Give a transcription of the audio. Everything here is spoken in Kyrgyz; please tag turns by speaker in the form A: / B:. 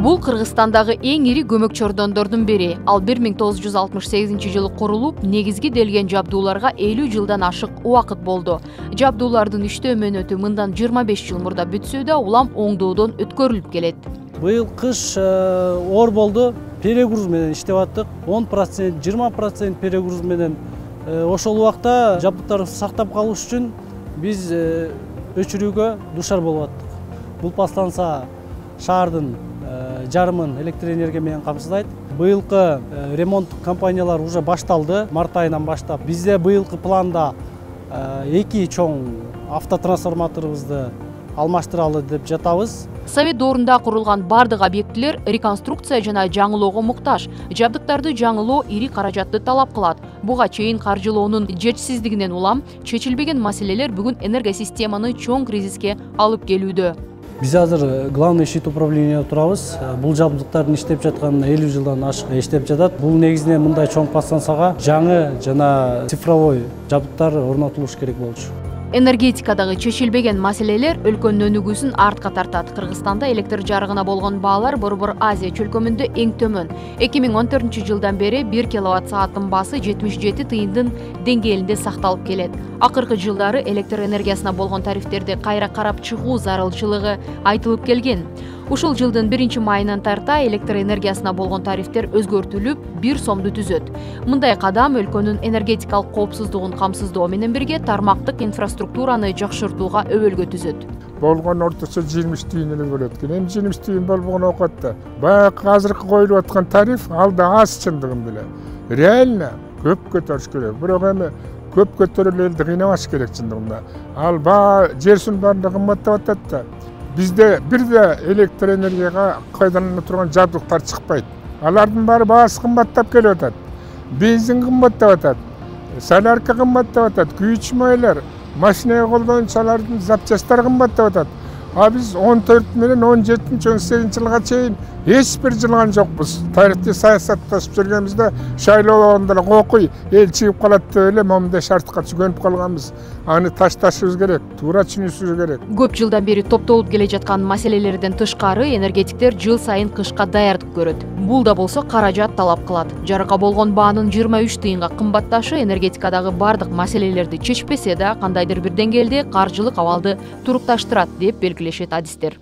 A: Бул Кыргызстандагы эң ири көмөк чордондордун бири. Ал 1968-жылы курулуп, негизги делген жабдууларга 50 жылдан ашык убакыт болду. Жабдуулардын иштөө мөөнөтү мындан 25 жыл мурда бүтсө да, улам оңдоодон өткөрүлүп келет.
B: Быйыл кыш оор болду. Перегруз менен иштеп аттык. 10%, 20% перегруз менен ошол убакта жабдыктарды сактап калыш үчүн биз өчүрүүгө дуушар болуп аттык. Бул пастанса шаардын жарымын электр энергия менен камсыздайт. Быйылкы ремонт компаниялар уже башталды. Март айынан баштап. Бизде быйылкы планда 2 чоң автотрансформаторубузду алмаштыралы деп жатабыз.
A: Совет доорунда курулган бардык объектилер реконструкция жана жаңылоого муктаж. Жабдыктарды жаңылоо ири каражатты талап кылат. Буга чейин каржылоонун жетишсиздигинен улам чечилбеген маселелер бүгүн энергосистеманы чоң кризиске алып келүүдө.
B: Биз азыр главный щит управления турабыз. Бул жабдыктардын иштеп жатканына 50 жылдан ашык иштеп жатат. Бул негизинен мындай чоң пассансага жаңы жана цифровой жабдыктар орнотулуш керек болчу.
A: Энергетикадагы чечилбеген маселелер өлкөнүн өнүгүүсүн артка тартат. Кыргызстанда электр жарыгына болгон баалар Борбор Азия чөлкөмүндө эң төмөн. 2014-жылдан бери 1 киловатт сааттын баасы 77 тыйындын деңгээлинде сакталып келет. Акыркы жылдары электр энергиясына болгон тарифтерди кайра карап чыгуу зарылчылыгы айтылып келген. Ушул жылдын 1-майынан тарта электр энергиясына болгон тарифтер өзгөртүлүп, 1 сомду түзөт. Мындай кадам өлкөнүн энергетикалык коопсуздугун камсыздоо менен бирге тармактык инфраструктураны жакшыртууга өбөлгө түзөт.
C: Болгон орточо 20 түйүнүн көрөт экен. Эми 20 түйүн болбогон окатта. Баягы азыркы коюлуп аткан тариф ал да аз чындыгын биле. Реально көп көтөрүш керек. Бирок эми көп көтөрүлүп элди кыйнабаш керек чындыгында. Ал жер сумдарында кымбаттап атат да. Bizde bir de elektrik энергияга пайдаланылып турган жабдыктар чыкпайт. Алардын баары баасы кымбаттап келип атат. Бензин кымбаттап атат. Солярка кымбаттап атат. Күйүүчү майлар, машинага колдонуучулардын запчасттары кымбаттап атат. А биз 14 менен 17-18 жылга чейин эч бир жылган жокпуз. Тарихти саясатташып жүргөнбүздө шайлоогондо эле кокуй эл чыгып калат деп эле момундай шартка көнүп калганбыз. Аны ташташыбыз керек, туура түшүнүшүбүз керек.
A: Көп жылдан бери топтолуп келе жаткан маселелерден тышкары энергетиктер жыл сайын кышка даярдык көрөт. Бул да болсо каражат талап кылат. Жарыкка болгон баанын 23 тыйынга кымбатташы энергетикадагы бардык маселелерди чечпесе да, кандайдыр бир деңгээлде каржылык абалды турукташтырат деп белгилешет адистер.